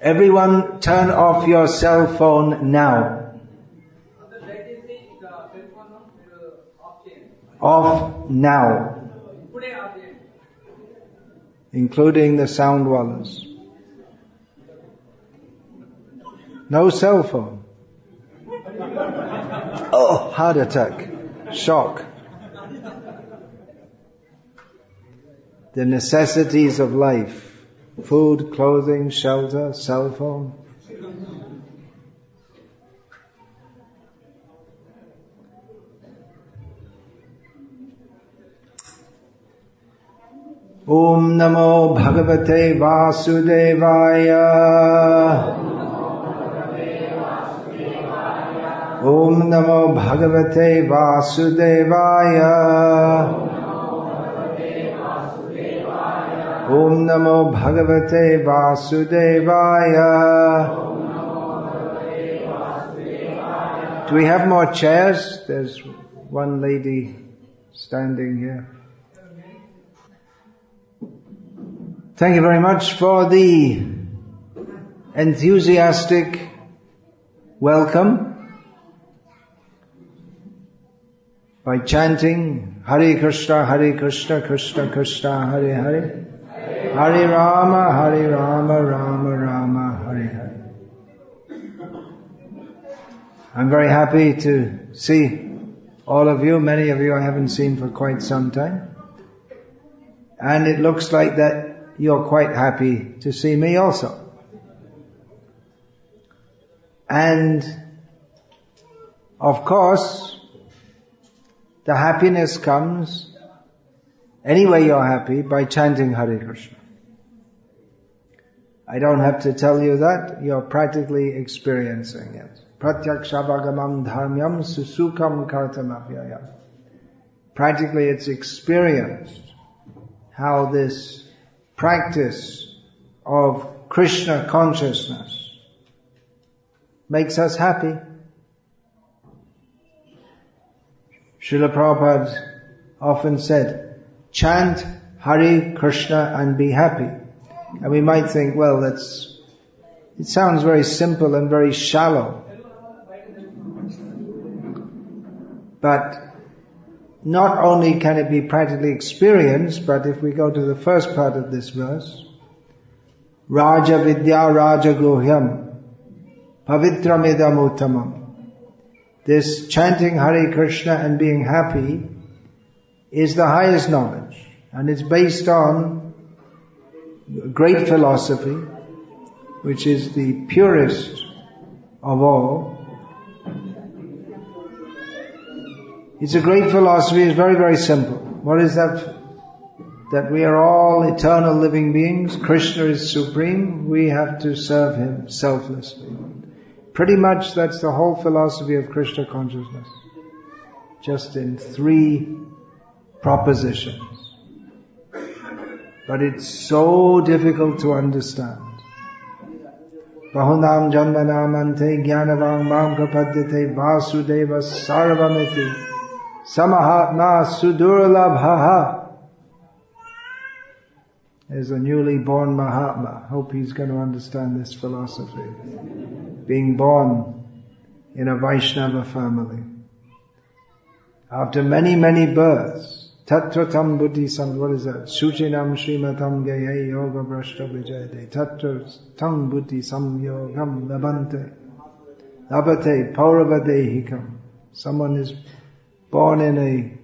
Everyone turn off your cell phone now. Off now. Including the sound wallers. No cell phone. Oh, heart attack. Shock. The necessities of life. Food, clothing, shelter, cell phone. Om Namo Bhagavate Vasudevaya. Om Namo Bhagavate Vasudevaya. Om Namo Bhagavate Vasudevaya. Do we have more chairs? There's one lady standing here. Thank you very much for the enthusiastic welcome by chanting Hare Krishna, Krishna Krishna, Hare Hare. Hare Rama, Rama Rama, Hare Hare. I'm very happy to see all of you. Many of you I haven't seen for quite some time. And it looks like that you're quite happy to see me also. And of course, the happiness comes, anyway you're happy, by chanting Hare Krishna. I don't have to tell you that, you're practically experiencing it. Pratyakshabhagamam dharmyam susukam kartamapyayam. Practically it's experienced how this practice of Krishna consciousness makes us happy. Srila Prabhupada often said, chant Hare Krishna and be happy. And we might think, well, it sounds very simple and very shallow. But not only can it be practically experienced, but if we go to the first part of this verse, Raja Vidya Raja Guhyam Pavitramidam Uttamam. This chanting Hare Krishna and being happy is the highest knowledge, and it's based on great philosophy, which is the purest of all. It's a great philosophy, it's very, very simple. What is that? That we are all eternal living beings, Krishna is supreme, we have to serve Him selflessly. Pretty much that's the whole philosophy of Krishna consciousness. Just in 3 propositions. But it's so difficult to understand. Bahunam janmanamante jnanavang mam prapadyate vasudeva sarvamiti samahatma sudurlabhaha. There's a newly born Mahatma. Hope he's going to understand this philosophy. Being born in a Vaishnava family. After many, many births, Tatratam buddhi sam, what is that? Suchinam srimatam gaye yoga brashta vijayate. Tatratam buddhi sam yogam labante. Labate pauravadehikam. Someone is born in a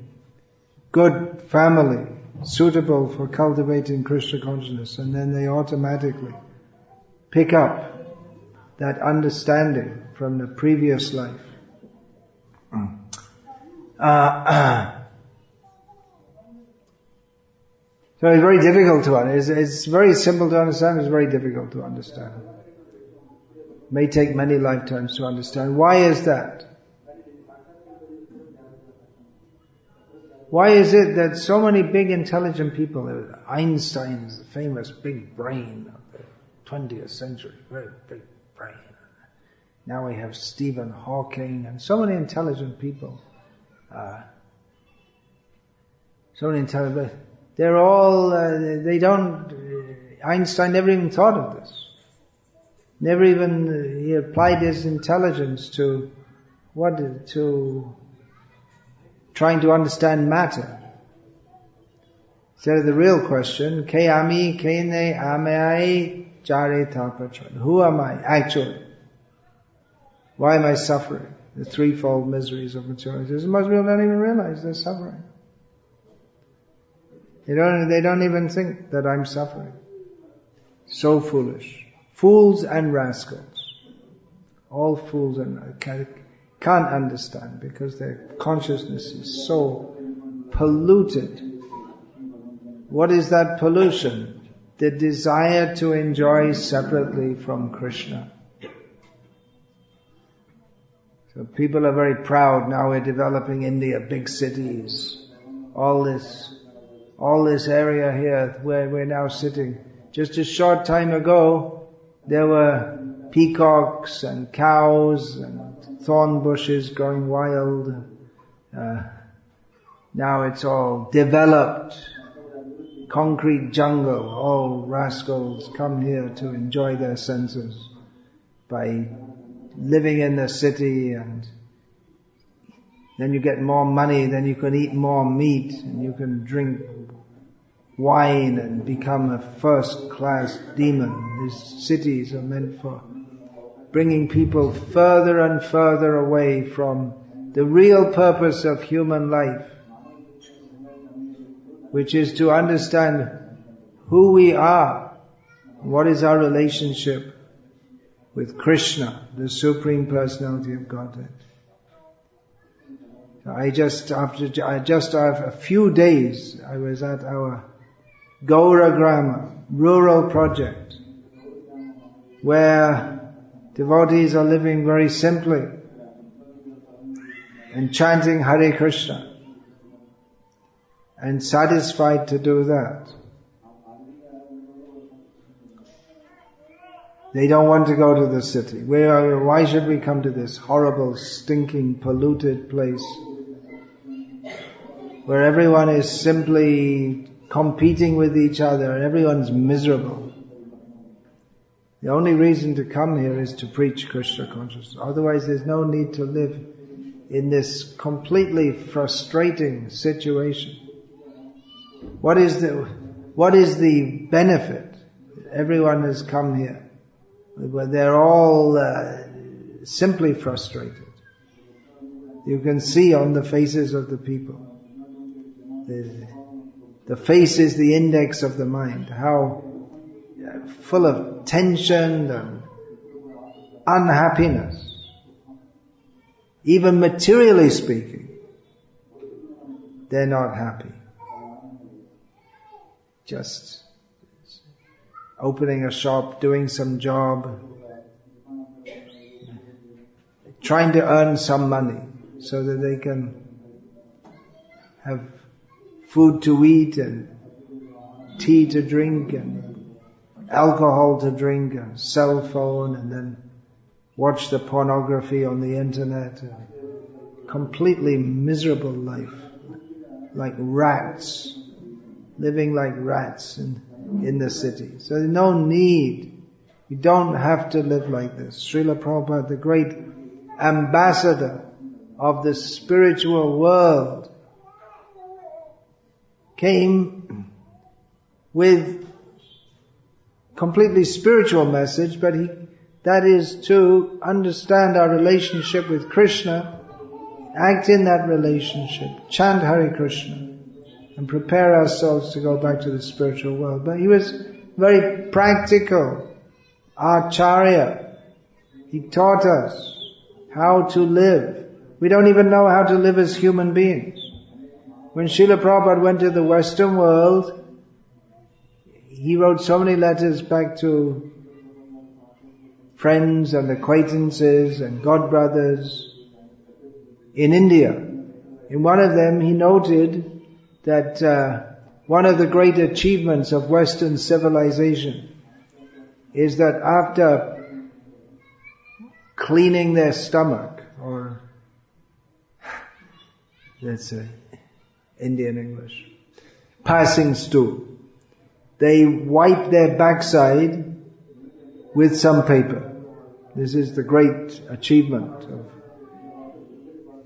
good family, suitable for cultivating Krishna consciousness, and then they automatically pick up that understanding from the previous life. So it's very difficult to understand. It's very simple to understand, it's very difficult to understand. It may take many lifetimes to understand. Why is that? Why is it that so many big intelligent people, Einstein's the famous big brain of the 20th century, very big brain. Now we have Stephen Hawking and so many intelligent people. So many intelligent, Einstein never even thought of this. Never even, he applied his intelligence to trying to understand matter. Instead of the real question, Ke ami, ke ne amai jare tapachran. Who am I actually? Why am I suffering? The threefold miseries of material existence. Most people don't even realize they're suffering. They don't even think that I'm suffering. So foolish. Fools and rascals. All fools and can't understand because their consciousness is so polluted. What is that pollution? The desire to enjoy separately from Krishna. So people are very proud. Now we're developing India, big cities. All this area here where we're now sitting. Just a short time ago, there were peacocks and cows and thorn bushes going wild. Now it's all developed, concrete jungle. All rascals come here to enjoy their senses by living in the city, and then you get more money, then you can eat more meat, and you can drink wine and become a first-class demon. These cities are meant for bringing people further and further away from the real purpose of human life, which is to understand who we are, what is our relationship with Krishna, the Supreme Personality of Godhead. After a few days, I was at our Gaura Grama rural project, where devotees are living very simply and chanting Hare Krishna, and satisfied to do that. They don't want to go to the city. Why should we come to this horrible, stinking, polluted place where everyone is simply competing with each other, everyone's miserable? The only reason to come here is to preach Krishna consciousness. Otherwise there's no need to live in this completely frustrating situation. What is the benefit? Everyone has come here. But they're all simply frustrated. You can see on the faces of the people. The face is the index of the mind. How full of tension and unhappiness. Even materially speaking, they're not happy. Just opening a shop, doing some job, trying to earn some money so that they can have food to eat and tea to drink and alcohol to drink and cell phone, and then watch the pornography on the internet. Completely miserable life, like rats, living like rats in the city. So there's no need. You don't have to live like this. Srila Prabhupada, the great ambassador of the spiritual world, came with completely spiritual message, but that is to understand our relationship with Krishna, act in that relationship, chant Hare Krishna, and prepare ourselves to go back to the spiritual world. But he was very practical, Acharya. He taught us how to live. We don't even know how to live as human beings. When Srila Prabhupada went to the Western world, he wrote so many letters back to friends and acquaintances and godbrothers in India. In one of them he noted that one of the great achievements of Western civilization is that after cleaning their stomach, or let's say Indian English, passing stool, they wipe their backside with some paper. This is the great achievement of.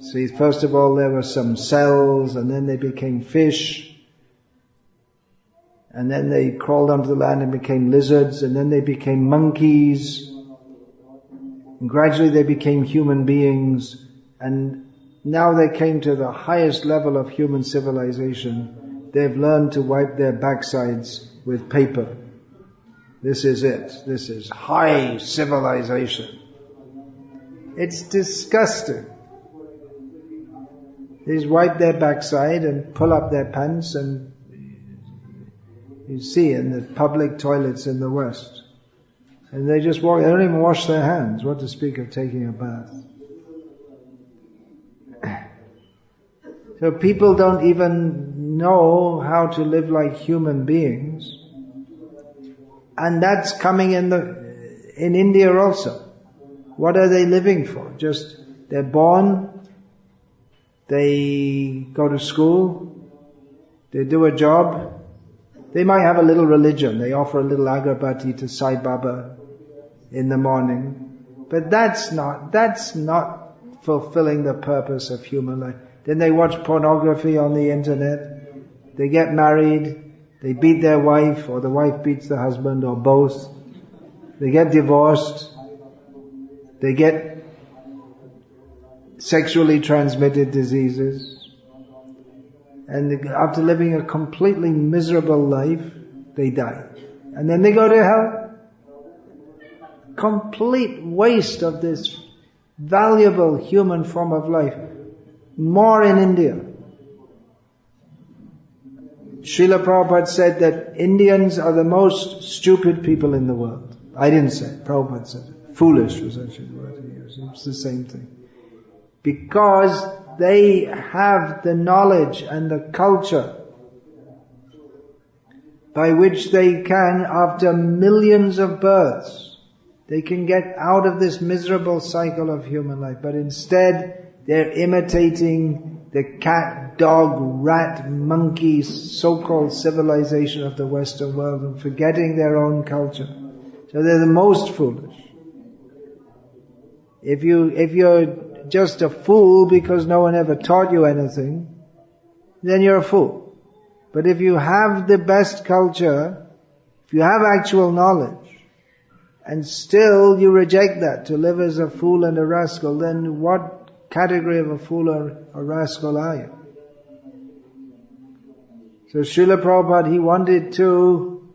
See, first of all there were some cells, and then they became fish, and then they crawled onto the land and became lizards, and then they became monkeys, and gradually they became human beings, and now they came to the highest level of human civilization. They've learned to wipe their backsides with paper. This is it. This is high civilization. It's disgusting. They just wipe their backside and pull up their pants, and you see in the public toilets in the West. And they just walk, they don't even wash their hands, what to speak of taking a bath. So people don't even know how to live like human beings. And that's coming in India also. What are they living for? Just, they're born, they go to school, they do a job, they might have a little religion, they offer a little agarbatti to Sai Baba in the morning, but that's not fulfilling the purpose of human life. Then they watch pornography on the internet, they get married, they beat their wife, or the wife beats the husband, or both. They get divorced. They get sexually transmitted diseases. And after living a completely miserable life, they die. And then they go to hell. Complete waste of this valuable human form of life. More in India. Srila Prabhupada said that Indians are the most stupid people in the world. I didn't say it, Prabhupada said it. Foolish was actually the word he used. It's the same thing. Because they have the knowledge and the culture by which they can, after millions of births, they can get out of this miserable cycle of human life. But instead, they're imitating the cat, dog, rat, monkey, so-called civilization of the Western world, and forgetting their own culture. So they're the most foolish. If you're just a fool because no one ever taught you anything, then you're a fool. But if you have the best culture, if you have actual knowledge, and still you reject that to live as a fool and a rascal, then what category of a fool or a rascal are you? So Srila Prabhupada, he wanted to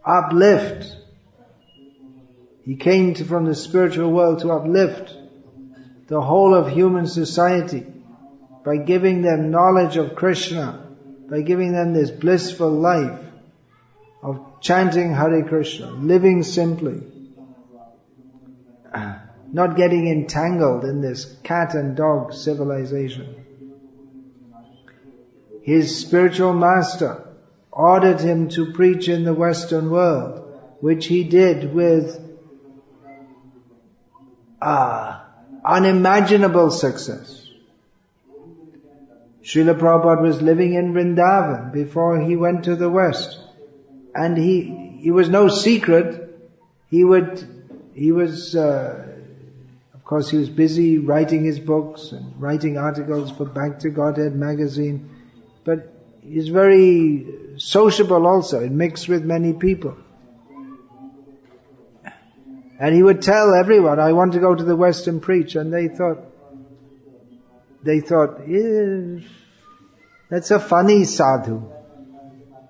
uplift. He came from the spiritual world to uplift the whole of human society by giving them knowledge of Krishna, by giving them this blissful life of chanting Hare Krishna, living simply, not getting entangled in this cat and dog civilization. His spiritual master ordered him to preach in the Western world, which he did with unimaginable success. Srila Prabhupada was living in Vrindavan before he went to the West, and he was no secret. Of course, he was busy writing his books and writing articles for Bhakti Godhead magazine, but he's very sociable also. He mixed with many people. And he would tell everyone, I want to go to the West and preach. And they thought, that's a funny sadhu.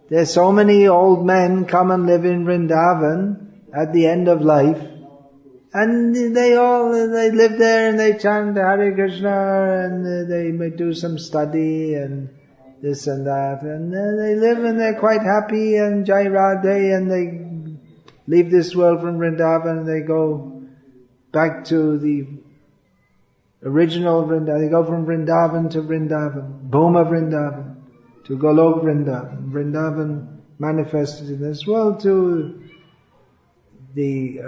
There's so many old men come and live in Vrindavan at the end of life. And they live there and they chant Hare Krishna and they may do some study and this and that. And they live and they're quite happy and Jai Radhe, and they leave this world from Vrindavan and they go back to the original Vrindavan. They go from Vrindavan to Vrindavan, Bhoma Vrindavan, to Golok Vrindavan. Vrindavan manifested in this world to the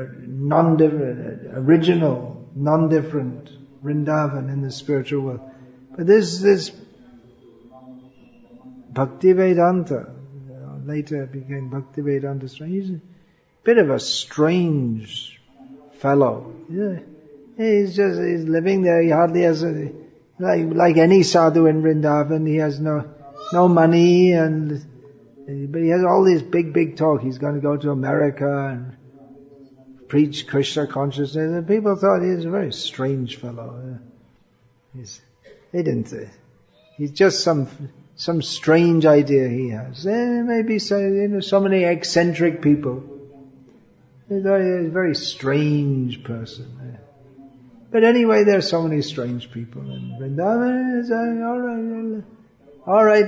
original, non-different Vrindavan in the spiritual world. But this Bhakti Vedanta, later became Bhakti Vedanta Swami. He's a bit of a strange fellow. Yeah. He's living there. He hardly has like any sadhu in Vrindavan. He has no money, but he has all this big talk. He's going to go to America and preach Krishna consciousness. And people thought he was a very strange fellow. They didn't say. He's just some strange idea he has. Maybe so many eccentric people. He's a very strange person. But anyway, there are so many strange people in Vrindavan. All right.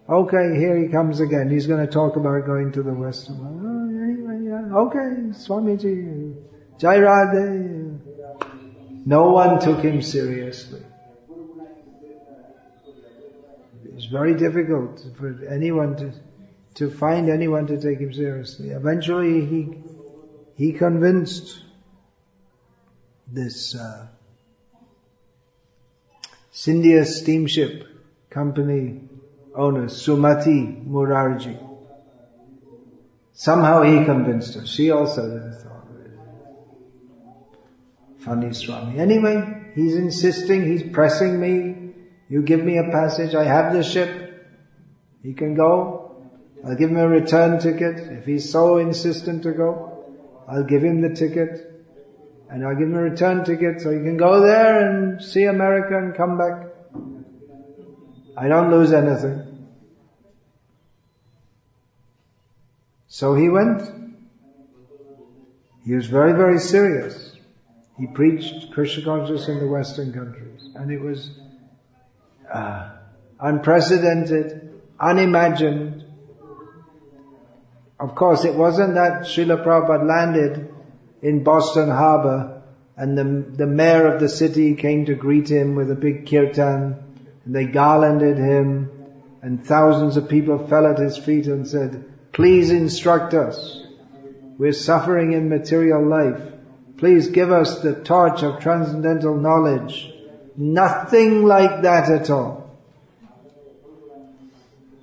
Okay, here he comes again. He's going to talk about going to the Western world. Anyway, yeah. Okay, Swamiji, Jai Radhe. No one took him seriously. It's very difficult for anyone to find anyone to take him seriously. Eventually he convinced this Scindia steamship company owner, Sumati Murarji. Somehow he convinced her. She also thought, funny Swami. Anyway, he's insisting, he's pressing me. You give me a passage, I have the ship. He can go. I'll give him a return ticket. If he's so insistent to go, I'll give him the ticket. And I'll give him a return ticket so he can go there and see America and come back. I don't lose anything. So he went. He was very, very serious. He preached Krishna consciousness in the Western countries. And it was unprecedented, unimagined. Of course, it wasn't that Srila Prabhupada landed in Boston Harbor and the mayor of the city came to greet him with a big kirtan, and they garlanded him, and thousands of people fell at his feet and said, please instruct us. We're suffering in material life. Please give us the torch of transcendental knowledge. Nothing like that at all.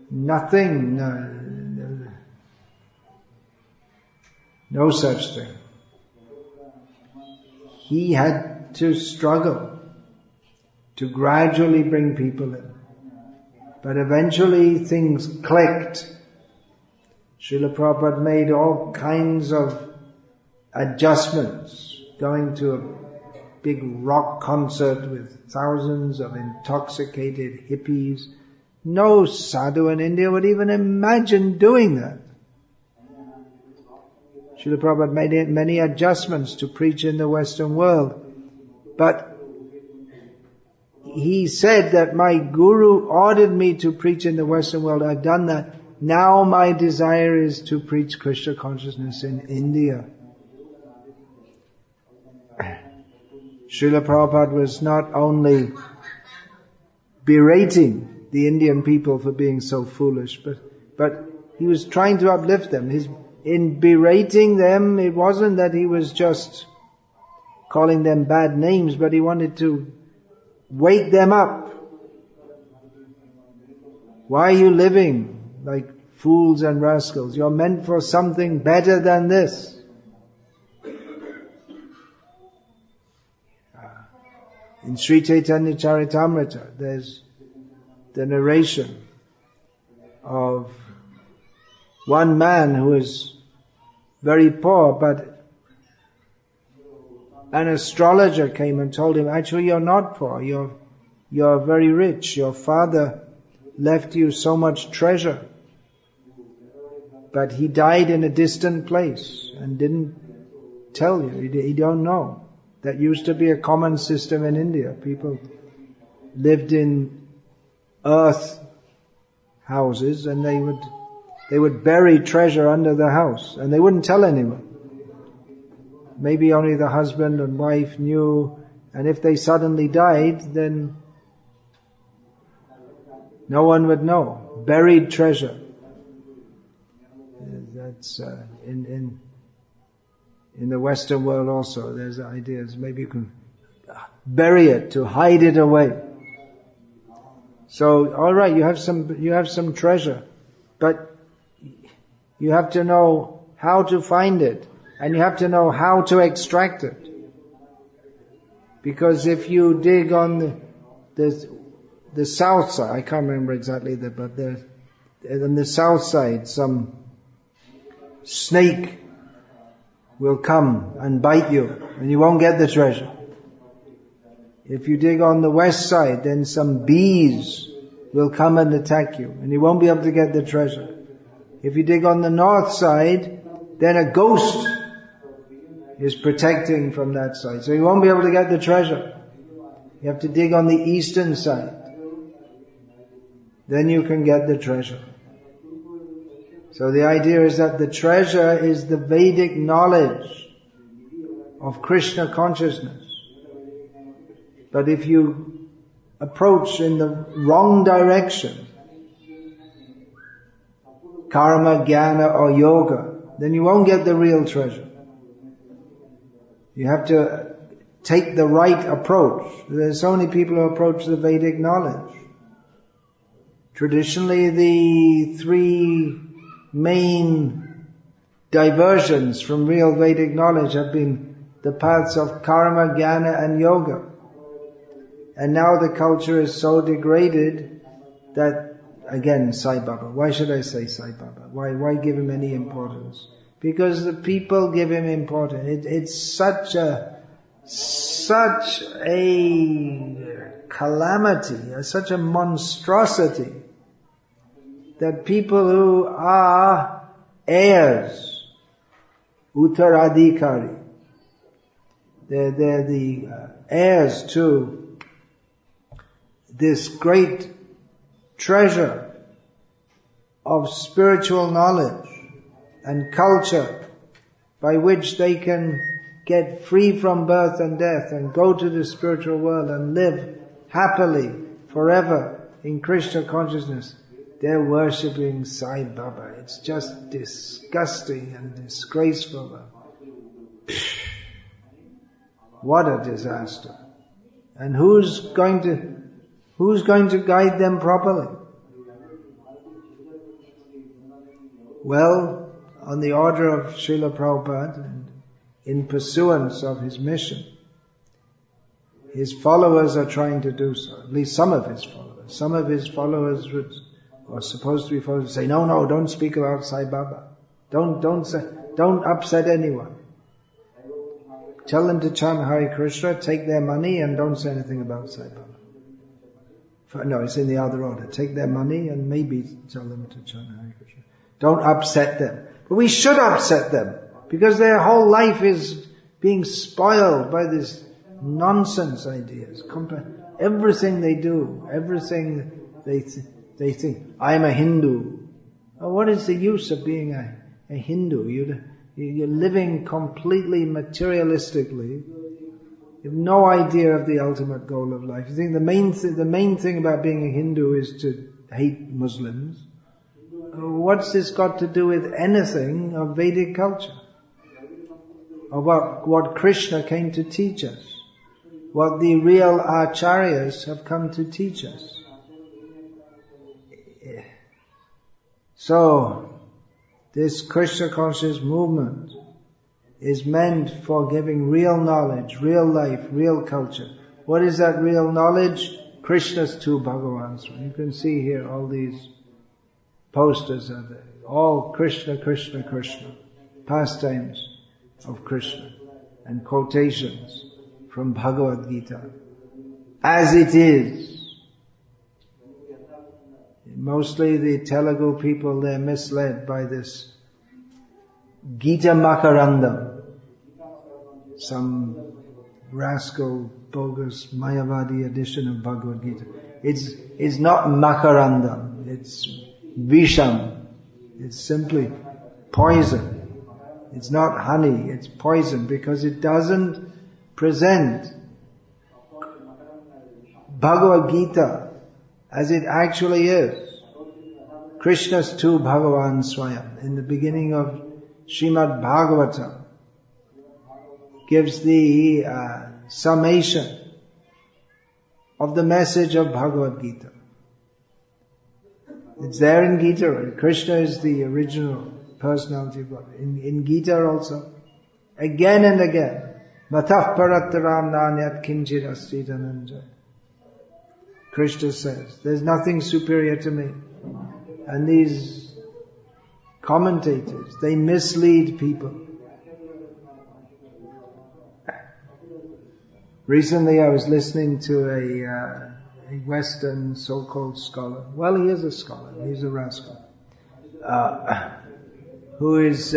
Nothing. No such thing. He had to struggle to gradually bring people in. But eventually things clicked. Srila Prabhupada made all kinds of adjustments, going to a big rock concert with thousands of intoxicated hippies. No sadhu in India would even imagine doing that. Srila Prabhupada made many adjustments to preach in the Western world. But he said that my Guru ordered me to preach in the Western world. I've done that. Now my desire is to preach Krishna consciousness in India. Srila Prabhupada was not only berating the Indian people for being so foolish, but he was trying to uplift them. In berating them, it wasn't that he was just calling them bad names, but he wanted to wake them up. Why are you living like fools and rascals? You're meant for something better than this. In Sri Chaitanya Charitamrita, there's the narration of one man who is very poor, but an astrologer came and told him, actually you're not poor, you're very rich. Your father left you so much treasure, but he died in a distant place and didn't tell you. You don't know. That used to be a common system in India. People lived in earth houses and they would bury treasure under the house and they wouldn't tell anyone. Maybe only the husband and wife knew, and if they suddenly died, then no one would know. Buried treasure. That's in the Western world also, there's ideas, maybe you can bury it, to hide it away. So, alright, you have some treasure, but you have to know how to find it. And you have to know how to extract it. Because if you dig on the south side, I can't remember exactly but on the south side, some snake will come and bite you, and you won't get the treasure. If you dig on the west side, then some bees will come and attack you, and you won't be able to get the treasure. If you dig on the north side, then a ghost is protecting from that side, so you won't be able to get the treasure. You have to dig on the eastern side. Then you can get the treasure. So the idea is that the treasure is the Vedic knowledge of Krishna consciousness. But if you approach in the wrong direction, karma, jnana or yoga, then you won't get the real treasure. You have to take the right approach. There's so many people who approach the Vedic knowledge. Traditionally, the three main diversions from real Vedic knowledge have been the paths of karma, jnana and yoga. And now the culture is so degraded that, again, Sai Baba. Why should I say Sai Baba? Why give him any importance? Because the people give him importance. It's such a calamity, such a monstrosity, that people who are heirs, uttaradhikari, they're the heirs to this great treasure of spiritual knowledge and culture by which they can get free from birth and death and go to the spiritual world and live happily forever in Krishna consciousness. They're worshipping Sai Baba. It's just disgusting and disgraceful. What a disaster. And who's going to guide them properly? Well, on the order of Srila Prabhupada and in pursuance of his mission, his followers are trying to do so. At least some of his followers. Some of his followers are supposed to be followers say, no, don't speak about Sai Baba. Don't upset anyone. Tell them to chant Hare Krishna, take their money and don't say anything about Sai Baba. No, it's in the other order. Take their money and maybe tell them to chant Hare Krishna. Don't upset them. But we should upset them, because their whole life is being spoiled by this nonsense ideas. Everything they do, everything they think, I'm a Hindu. Oh, what is the use of being a Hindu? You're living completely materialistically. You have no idea of the ultimate goal of life. You think the main thing about being a Hindu is to hate Muslims. What's this got to do with anything of Vedic culture? Or what Krishna came to teach us? What the real acharyas have come to teach us? So, this Krishna conscious movement is meant for giving real knowledge, real life, real culture. What is that real knowledge? Krishna's two Bhagavans. You can see here all these posters are there. All Krishna, Krishna, Krishna. Pastimes of Krishna. And quotations from Bhagavad Gita. As it is. Mostly the Telugu people, they're misled by this Gita Makarandam. Some rascal, bogus, Mayavadi edition of Bhagavad Gita. It's not Makarandam. It's Visham. It's simply poison. It's not honey, it's poison, because it doesn't present Bhagavad Gita as it actually is. Krishna's two Bhagavan Swayam, in the beginning of Srimad Bhagavatam, gives the summation of the message of Bhagavad Gita. It's there in Gita. Krishna is the original personality of God. In Gita also, again and again. Matah parataram nanyat kinchit asti dhananjaya. Krishna says, there's nothing superior to me. And these commentators, they mislead people. Recently I was listening to a Western so-called scholar. Well, he is a scholar. He's a rascal. Who is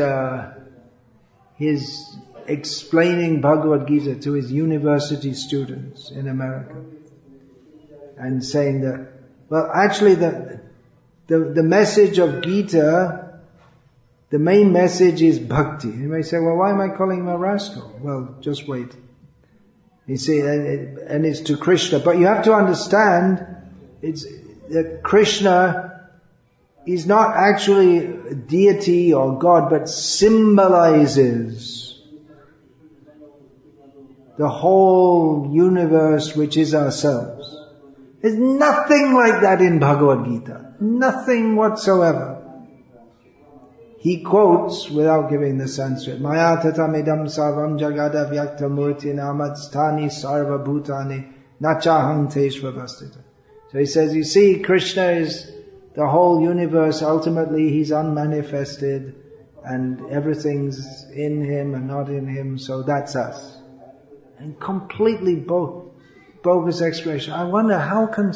he's explaining Bhagavad Gita to his university students in America. And saying that, well, actually the message of Gita, the main message is Bhakti. You may say, well, why am I calling him a rascal? Well, just wait. You see, and it's to Krishna. But you have to understand, it's that Krishna is not actually a deity or God, but symbolizes the whole universe which is ourselves. There's nothing like that in Bhagavad Gita. Nothing whatsoever. He quotes, without giving the Sanskrit, Maya tatamidam sarvam jagada vyakta murti namatstani sarva bhutani nachaham teshvavastita. So he says, you see, Krishna is the whole universe. Ultimately, he's unmanifested and everything's in him and not in him. So that's us. And completely bogus explanation. I wonder how can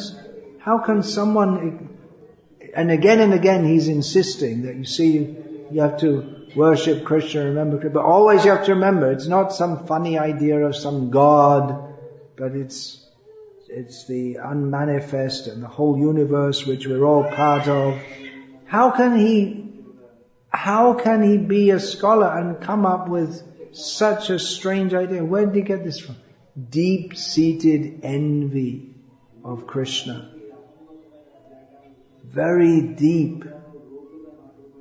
someone, and again he's insisting that you have to worship Krishna, remember Krishna, but always you have to remember, it's not some funny idea of some God, but it's the unmanifest and the whole universe which we're all part of. How can he be a scholar and come up with such a strange idea? Where did he get this from? Deep-seated envy of Krishna. Very deep.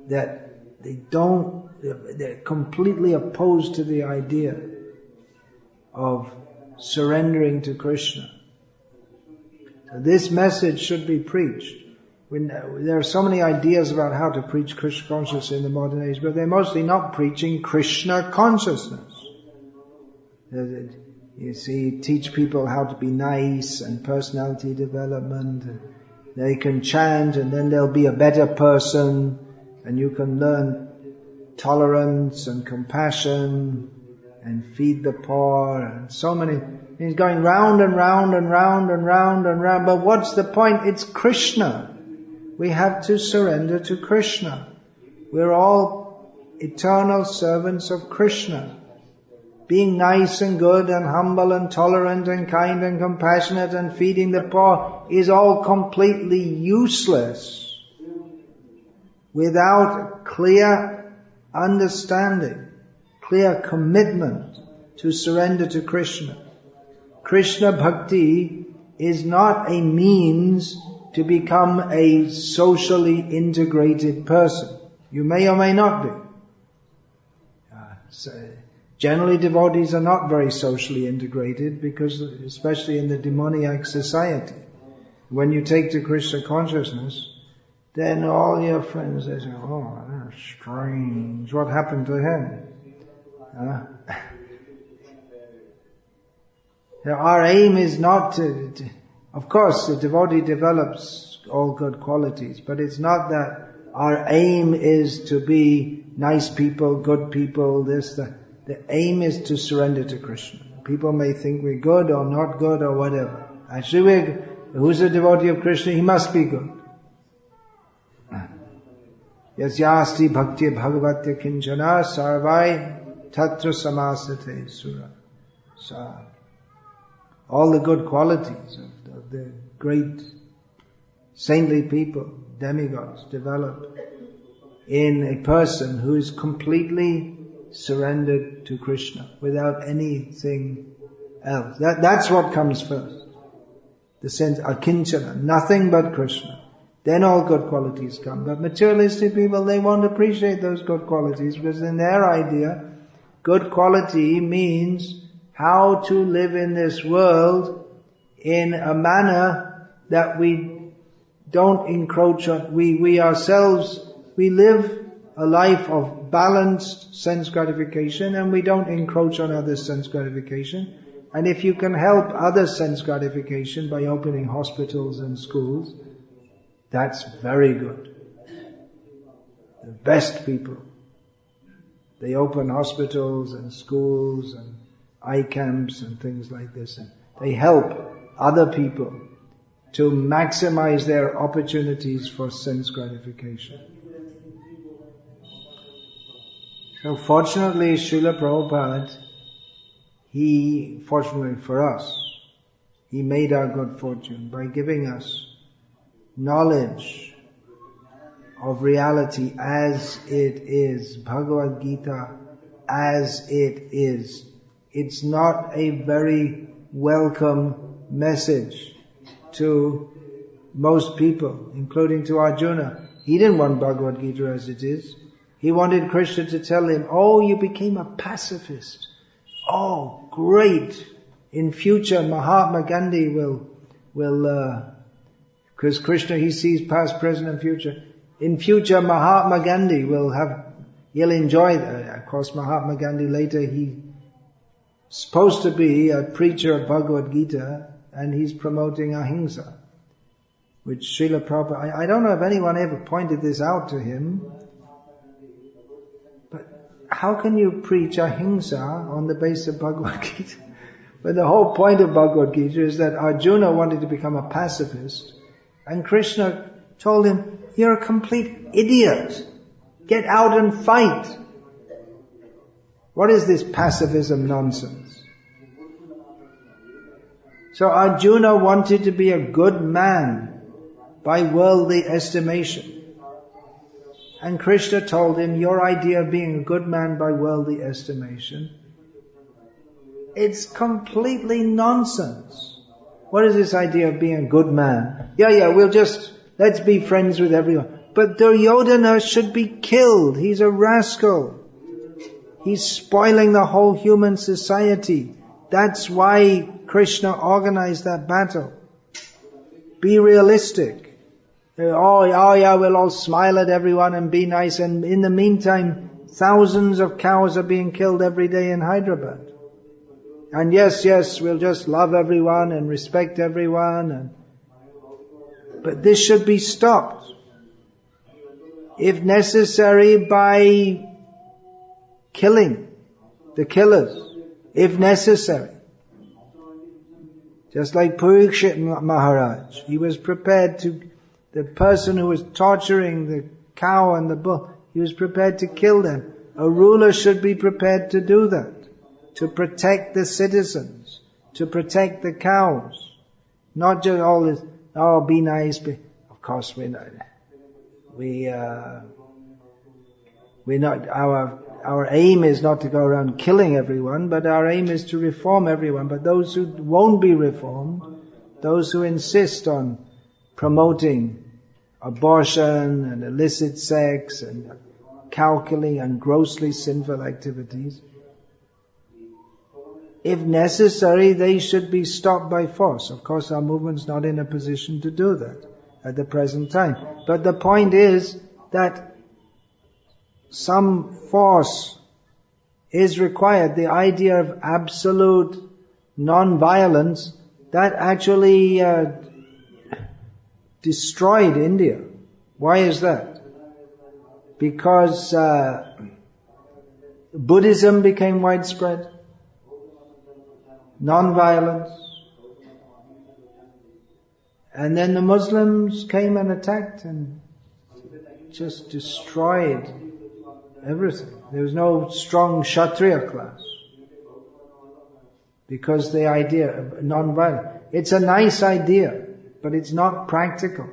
That they're completely opposed to the idea of surrendering to Krishna. So this message should be preached. There are so many ideas about how to preach Krishna consciousness in the modern age, but they're mostly not preaching Krishna consciousness. You see, teach people how to be nice and personality development. They can chant and then they'll be a better person, and you can learn tolerance and compassion and feed the poor and so many. He's going round and round and round and round and round. But what's the point? It's Krishna. We have to surrender to Krishna. We're all eternal servants of Krishna. Being nice and good and humble and tolerant and kind and compassionate and feeding the poor is all completely useless without clear understanding, clear commitment to surrender to Krishna. Krishna Bhakti is not a means to become a socially integrated person. You may or may not be. Generally, devotees are not very socially integrated because, especially in the demoniac society, when you take to Krishna consciousness, then all your friends, they say, oh, that's strange. What happened to him? Our aim is not to, of course, the devotee develops all good qualities, but it's not that our aim is to be nice people, good people, this, that. The aim is to surrender to Krishna. People may think we're good or not good or whatever. Actually, who's a devotee of Krishna? He must be good. Yasyasti bhakti bhagavatya kinchana sarvai tatra samasate sura. So, all the good qualities of the great saintly people, demigods, develop in a person who is completely surrendered to Krishna without anything else. That's what comes first. The sense akinchana, nothing but Krishna. Then all good qualities come. But materialistic people, they won't appreciate those good qualities because in their idea, good quality means how to live in this world in a manner that we don't encroach on. We ourselves, we live a life of balanced sense gratification, and we don't encroach on others' sense gratification. And if you can help others' sense gratification by opening hospitals and schools, that's very good. The best people, they open hospitals and schools and eye camps and things like this. And they help other people to maximize their opportunities for sense gratification. So fortunately, Srila Prabhupada, fortunately for us, he made our good fortune by giving us knowledge of reality as it is, Bhagavad Gita as it is. It's not a very welcome message to most people, including to Arjuna. He didn't want Bhagavad Gita as it is. He wanted Krishna to tell him, oh, you became a pacifist. Oh, great. In future, Mahatma Gandhi will, because Krishna, he sees past, present and future. In future, Mahatma Gandhi he'll enjoy that. Of course, Mahatma Gandhi later, he's supposed to be a preacher of Bhagavad Gita, and he's promoting ahimsa, which Srila Prabhupada, I don't know if anyone ever pointed this out to him, but how can you preach ahimsa on the basis of Bhagavad Gita? But the whole point of Bhagavad Gita is that Arjuna wanted to become a pacifist, and Krishna told him, you're a complete idiot. Get out and fight. What is this pacifism nonsense? So Arjuna wanted to be a good man by worldly estimation. And Krishna told him, your idea of being a good man by worldly estimation, it's completely nonsense. What is this idea of being a good man? Let's be friends with everyone. But Duryodhana should be killed. He's a rascal. He's spoiling the whole human society. That's why Krishna organized that battle. Be realistic. We'll all smile at everyone and be nice. And in the meantime, thousands of cows are being killed every day in Hyderabad. And yes, we'll just love everyone and respect everyone. But this should be stopped. If necessary, by killing the killers. If necessary. Just like Parikshit Maharaj. He was prepared the person who was torturing the cow and the bull, he was prepared to kill them. A ruler should be prepared to do that. To protect the citizens. To protect the cows. Not just all this, be nice. Of course we're not. Our aim is not to go around killing everyone, but our aim is to reform everyone. But those who won't be reformed, those who insist on promoting abortion and illicit sex and cow killing and grossly sinful activities, if necessary, they should be stopped by force. Of course, our movement's not in a position to do that at the present time. But the point is that some force is required. The idea of absolute non-violence, that actually destroyed India. Why is that? Because Buddhism became widespread. Non-violence. And then the Muslims came and attacked and just destroyed everything. There was no strong Kshatriya class. Because the idea of non-violence. It's a nice idea, but it's not practical.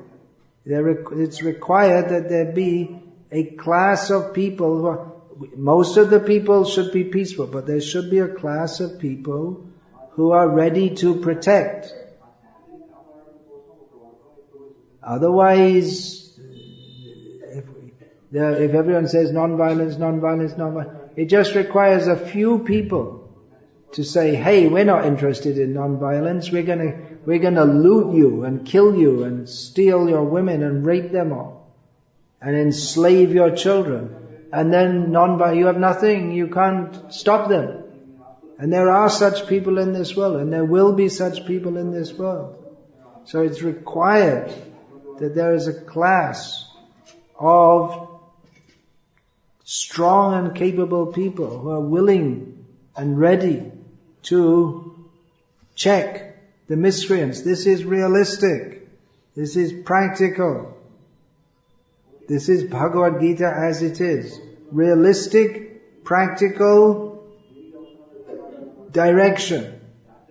It's required that there be a class of people most of the people should be peaceful, but there should be a class of people who are ready to protect. Otherwise, if everyone says non-violence, it just requires a few people to say, hey, we're not interested in non-violence, we're gonna loot you and kill you and steal your women and rape them all and enslave your children. and then you have nothing, you can't stop them. And there are such people in this world, and there will be such people in this world. So it's required that there is a class of strong and capable people who are willing and ready to check the miscreants. This is realistic. This is practical. This is Bhagavad Gita as it is. Realistic, practical direction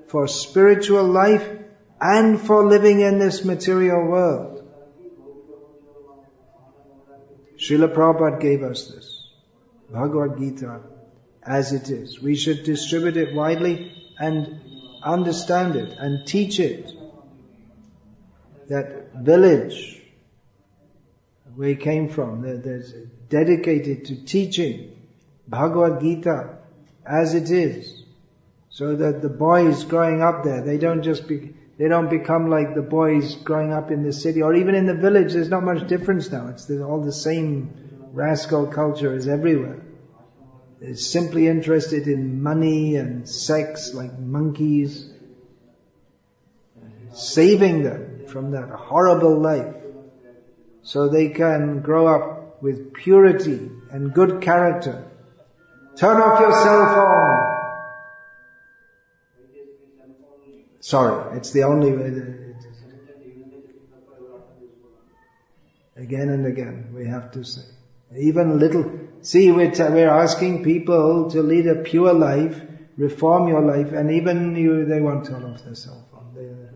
for spiritual life and for living in this material world. Srila Prabhupada gave us this. Bhagavad Gita as it is. We should distribute it widely and understand it and teach it. That village where he came from, there's dedicated to teaching Bhagavad Gita as it is, so that the boys growing up there, they don't become like the boys growing up in the city or even in the village. There's not much difference now. It's all the same rascal culture is everywhere. They're simply interested in money and sex like monkeys. Saving them from that horrible life so they can grow up with purity and good character. Turn off your cell phone. Sorry, it's the only way. Again and again we have to say. Even little. See, we're asking people to lead a pure life, reform your life, and even they won't turn off their cell phone.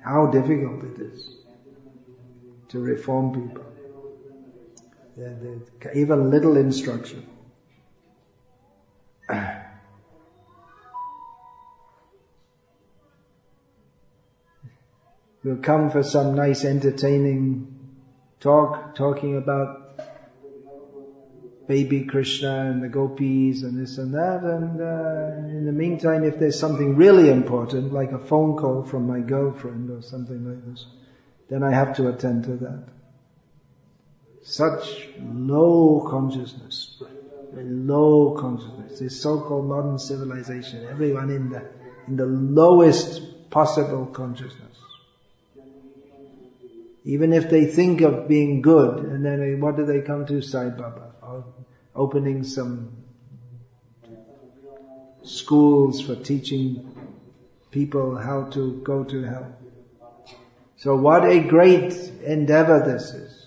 How difficult it is to reform people. Even little instruction. We'll come for some nice entertaining talking about baby Krishna and the gopis and this and that, and in the meantime, if there's something really important, like a phone call from my girlfriend or something like this, then I have to attend to that. Such low consciousness, this so-called modern civilization, everyone in the lowest possible consciousness. Even if they think of being good, and then what do they come to? Sai Baba. Or opening some schools for teaching people how to go to hell. So what a great endeavor this is.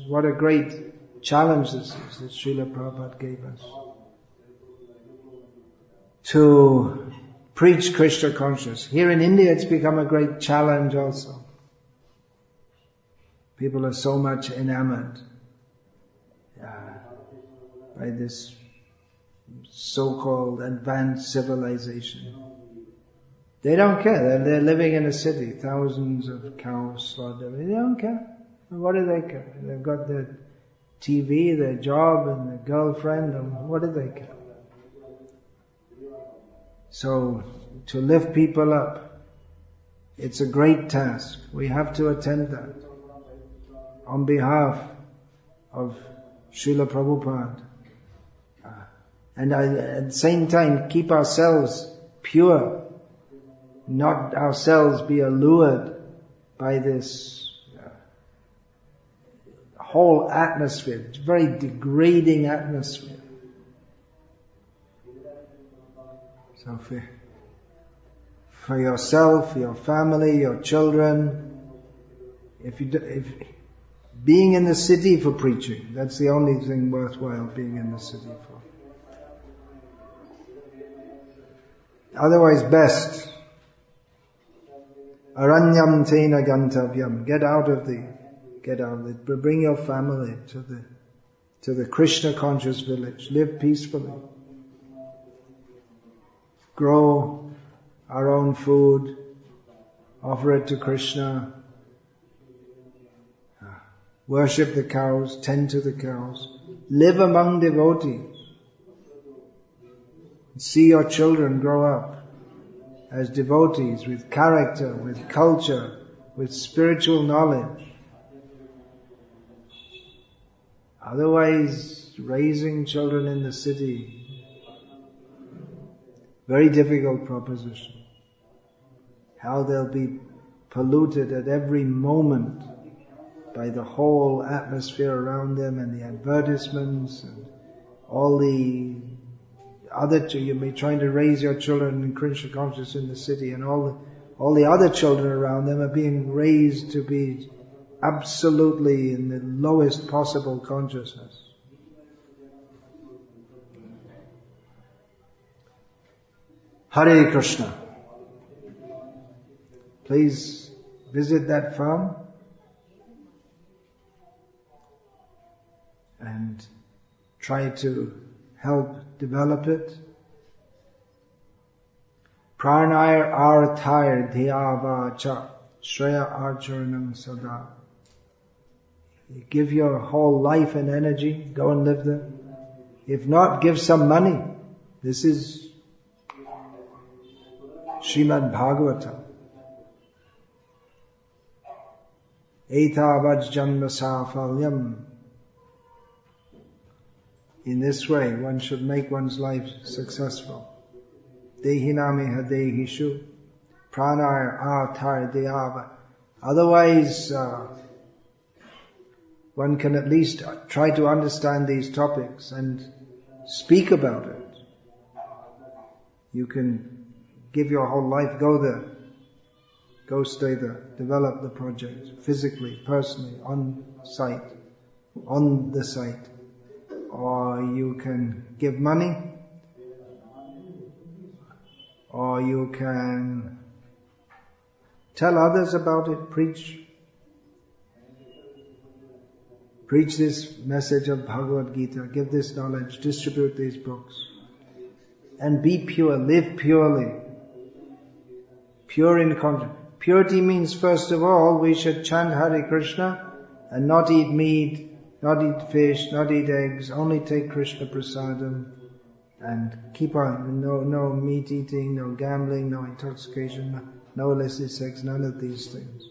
What a great challenge this is that Srila Prabhupada gave us. To preach Krishna consciousness. Here in India it's become a great challenge also. People are so much enamored by this so-called advanced civilization. They don't care. They're living in a city, thousands of cows slaughtered. They don't care. What do they care? They've got their TV, their job, and their girlfriend, and what do they care? So, to lift people up, it's a great task. We have to attend that. On behalf of Srila Prabhupada. And at the same time, keep ourselves pure. Not ourselves be allured by this whole atmosphere. It's a very degrading atmosphere. So for yourself, your family, your children, if being in the city for preaching, that's the only thing worthwhile being in the city for. Otherwise, best. Aranyam tena gantavyam. Get out of it. Bring your family to the Krishna conscious village. Live peacefully. Grow our own food. Offer it to Krishna. Worship the cows. Tend to the cows. Live among devotees. See your children grow up as devotees with character, with culture, with spiritual knowledge. Otherwise, raising children in the city, very difficult proposition. How they'll be polluted at every moment by the whole atmosphere around them and the advertisements and all the other, you may be trying to raise your children in Krishna consciousness in the city, and all the other children around them are being raised to be absolutely in the lowest possible consciousness. Hare Krishna. Please visit that farm and try to help develop it. Pranaya arthaya dhyava cha shreya archaranam sada. You give your whole life and energy, go and live there. If not, give some money. This is Srimad Bhagavatam. Etavad janma safalyam. In this way, one should make one's life successful. Dehinami hadehishu pranaya arthaya dhyava. Otherwise, one can at least try to understand these topics and speak about it. You can give your whole life, go there, go stay there, develop the project physically, personally, on the site. Or you can give money, or you can tell others about it, preach this message of Bhagavad Gita, give this knowledge, distribute these books, and be pure, live purely, pure in conscience. Purity means, first of all, we should chant Hare Krishna and not eat meat, not eat fish, not eat eggs, only take Krishna prasadam and keep on, no meat eating, no gambling, no intoxication, no illicit sex, none of these things.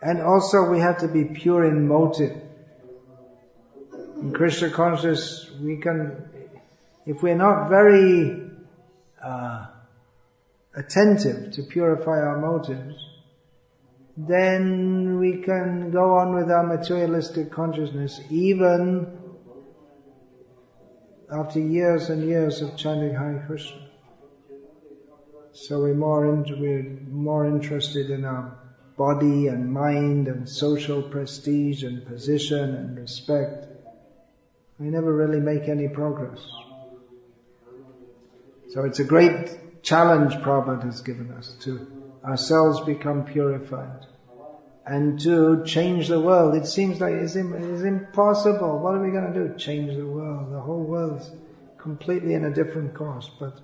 And also we have to be pure in motive. In Krishna consciousness, we can, if we're not very attentive to purify our motives, then we can go on with our materialistic consciousness even after years and years of chanting Hare Krishna. So we're more interested in our body and mind and social prestige and position and respect. We never really make any progress. So it's a great challenge Prabhupada has given us to ourselves become purified and to change the world. It seems like it's impossible. What are we going to do? Change the world. The whole world's completely in a different course, but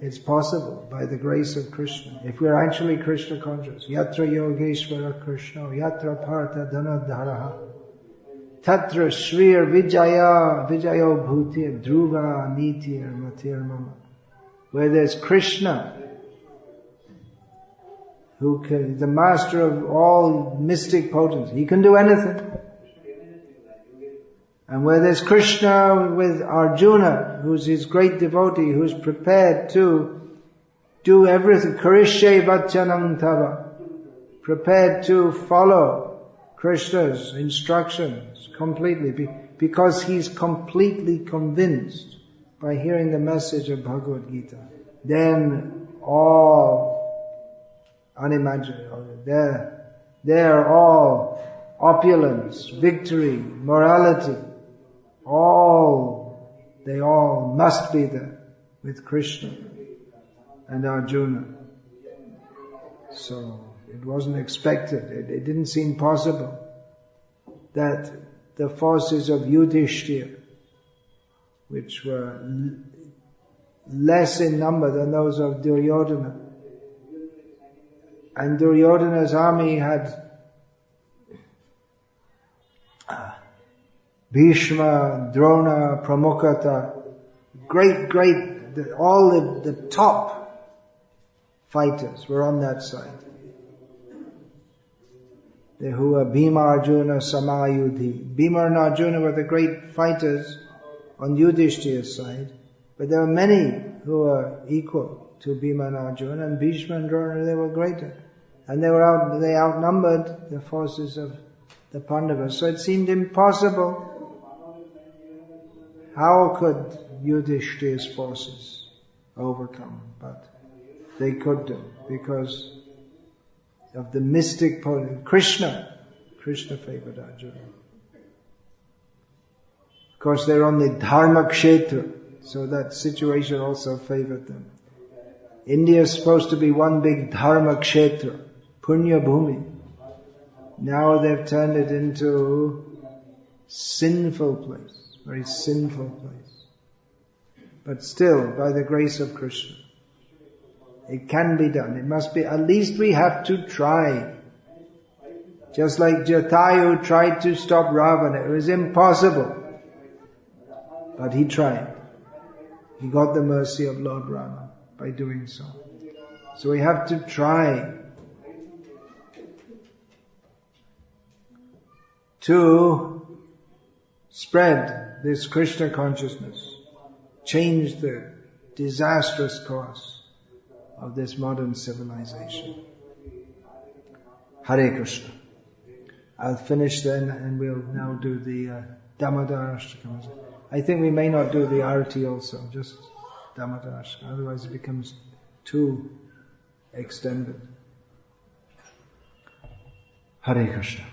it's possible by the grace of Krishna. If we're actually Krishna conscious. Yatra Yogeshvara Krishna, Yatra Partha Dhanadharaha, Tatra Shrir Vijayo Bhutir Dhruva Nitir Matir Mama. Where there's Krishna, the master of all mystic potency, he can do anything. And where there's Krishna with Arjuna, who's his great devotee, who's prepared to do everything, Karishe Vachanam Tava, prepared to follow Krishna's instructions completely, because he's completely convinced by hearing the message of Bhagavad Gita. Then all unimaginable, they're all opulence, victory, morality, they all must be there with Krishna and Arjuna. So it wasn't expected, it didn't seem possible that the forces of Yudhishthira, which were less in number than those of Duryodhana, and Duryodhana's army had Bhishma, Drona, Pramukhata, all the top fighters were on that side. who were Bhima Arjuna Samayudhi. Bhima and Arjuna were the great fighters on Yudhishthira's side, but there were many who were equal to Bhima and Arjuna, and Bhishma and Drona, they were greater. And they outnumbered the forces of the Pandavas. So it seemed impossible. How could Yudhishthira's forces overcome? But they could do, because of the mystic potency. Krishna favored Arjuna. Of course, they're on the Dharma Kshetra, so that situation also favored them. India is supposed to be one big Dharma Kshetra, Punya Bhumi. Now they've turned it into sinful place, very sinful place. But still, by the grace of Krishna, it can be done. It must be, at least we have to try. Just like Jatayu tried to stop Ravana. It was impossible. But he tried. He got the mercy of Lord Rama by doing so. So we have to try to spread this Krishna consciousness, change the disastrous course of this modern civilization. Hare Krishna. I'll finish then and we'll now do the Damodar Ashtakam. I think we may not do the Arati also, just Damodar Ashtakam, otherwise it becomes too extended. Hare Krishna.